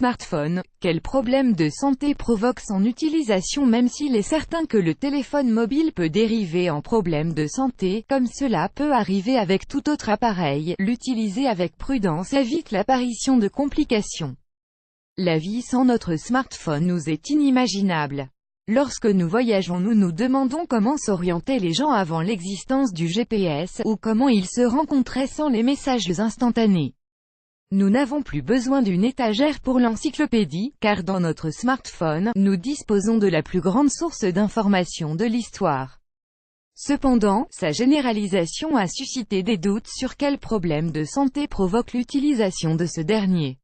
smartphone. Quel problème de santé provoque son utilisation? Même s'il est certain que le téléphone mobile peut dériver en problème de santé, comme cela peut arriver avec tout autre appareil, l'utiliser avec prudence évite l'apparition de complications. La vie sans notre smartphone nous est inimaginable. Lorsque nous voyageons, nous nous demandons comment s'orientaient les gens avant l'existence du GPS, ou comment ils se rencontraient sans les messages instantanés. Nous n'avons plus besoin d'une étagère pour l'encyclopédie, car dans notre smartphone, nous disposons de la plus grande source d'informations de l'histoire. Cependant, sa généralisation a suscité des doutes sur quels problèmes de santé provoque l'utilisation de ce dernier.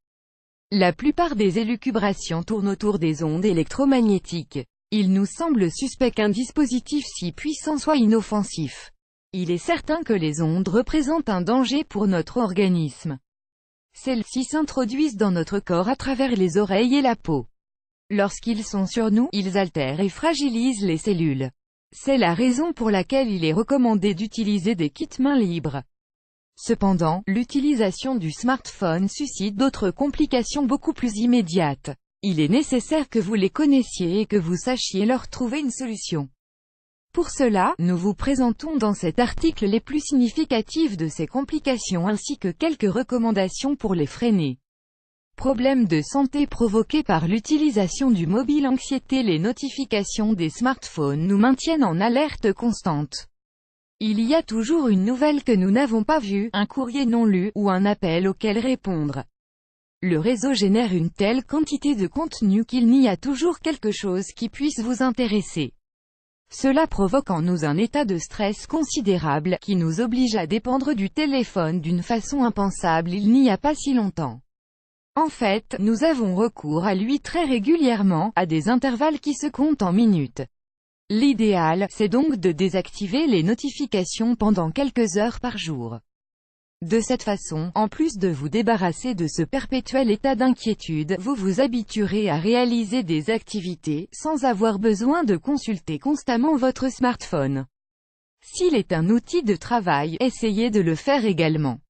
La plupart des élucubrations tournent autour des ondes électromagnétiques. Il nous semble suspect qu'un dispositif si puissant soit inoffensif. Il est certain que les ondes représentent un danger pour notre organisme. Celles-ci s'introduisent dans notre corps à travers les oreilles et la peau. Lorsqu'ils sont sur nous, ils altèrent et fragilisent les cellules. C'est la raison pour laquelle il est recommandé d'utiliser des kits mains libres. Cependant, l'utilisation du smartphone suscite d'autres complications beaucoup plus immédiates. Il est nécessaire que vous les connaissiez et que vous sachiez leur trouver une solution. Pour cela, nous vous présentons dans cet article les plus significatives de ces complications ainsi que quelques recommandations pour les freiner. Problèmes de santé provoqués par l'utilisation du mobile. Anxiété. Les notifications des smartphones nous maintiennent en alerte constante. Il y a toujours une nouvelle que nous n'avons pas vue, un courrier non lu, ou un appel auquel répondre. Le réseau génère une telle quantité de contenu qu'il n'y a toujours quelque chose qui puisse vous intéresser. Cela provoque en nous un état de stress considérable, qui nous oblige à dépendre du téléphone d'une façon impensable il n'y a pas si longtemps. En fait, nous avons recours à lui très régulièrement, à des intervalles qui se comptent en minutes. L'idéal, c'est donc de désactiver les notifications pendant quelques heures par jour. De cette façon, en plus de vous débarrasser de ce perpétuel état d'inquiétude, vous vous habituerez à réaliser des activités, sans avoir besoin de consulter constamment votre smartphone. S'il est un outil de travail, essayez de le faire également.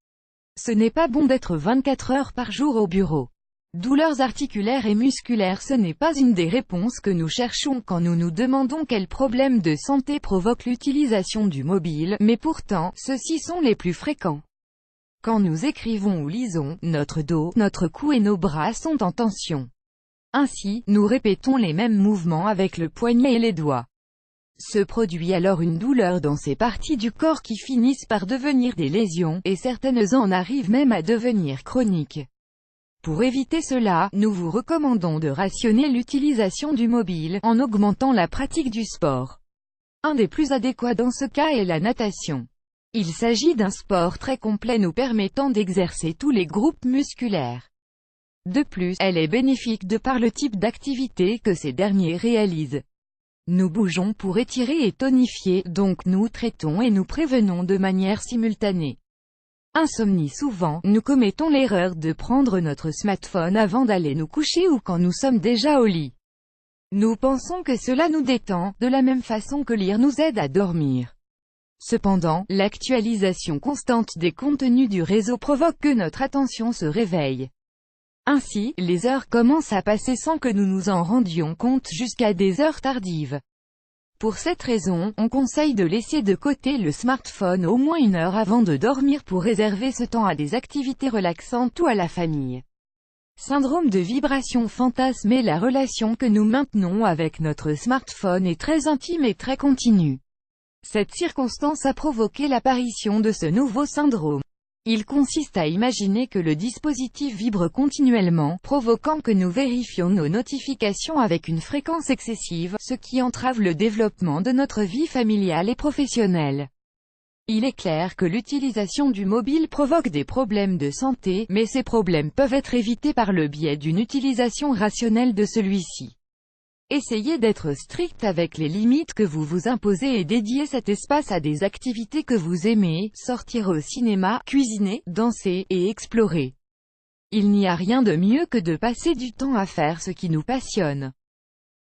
Ce n'est pas bon d'être 24 heures par jour au bureau. Douleurs articulaires et musculaires. Ce n'est pas une des réponses que nous cherchons quand nous nous demandons quels problèmes de santé provoque l'utilisation du mobile, mais pourtant, ceux-ci sont les plus fréquents. Quand nous écrivons ou lisons, notre dos, notre cou et nos bras sont en tension. Ainsi, nous répétons les mêmes mouvements avec le poignet et les doigts. Se produit alors une douleur dans ces parties du corps qui finissent par devenir des lésions, et certaines en arrivent même à devenir chroniques. Pour éviter cela, nous vous recommandons de rationner l'utilisation du mobile, en augmentant la pratique du sport. Un des plus adéquats dans ce cas est la natation. Il s'agit d'un sport très complet nous permettant d'exercer tous les groupes musculaires. De plus, elle est bénéfique de par le type d'activité que ces derniers réalisent. Nous bougeons pour étirer et tonifier, donc nous traitons et nous prévenons de manière simultanée. Insomnie. Souvent, nous commettons l'erreur de prendre notre smartphone avant d'aller nous coucher ou quand nous sommes déjà au lit. Nous pensons que cela nous détend, de la même façon que lire nous aide à dormir. Cependant, l'actualisation constante des contenus du réseau provoque que notre attention se réveille. Ainsi, les heures commencent à passer sans que nous nous en rendions compte jusqu'à des heures tardives. Pour cette raison, on conseille de laisser de côté le smartphone au moins 1 heure avant de dormir pour réserver ce temps à des activités relaxantes ou à la famille. Syndrome de vibration. Fantasme. La relation que nous maintenons avec notre smartphone est très intime et très continue. Cette circonstance a provoqué l'apparition de ce nouveau syndrome. Il consiste à imaginer que le dispositif vibre continuellement, provoquant que nous vérifions nos notifications avec une fréquence excessive, ce qui entrave le développement de notre vie familiale et professionnelle. Il est clair que l'utilisation du mobile provoque des problèmes de santé, mais ces problèmes peuvent être évités par le biais d'une utilisation rationnelle de celui-ci. Essayez d'être strict avec les limites que vous vous imposez et dédiez cet espace à des activités que vous aimez, sortir au cinéma, cuisiner, danser, et explorer. Il n'y a rien de mieux que de passer du temps à faire ce qui nous passionne.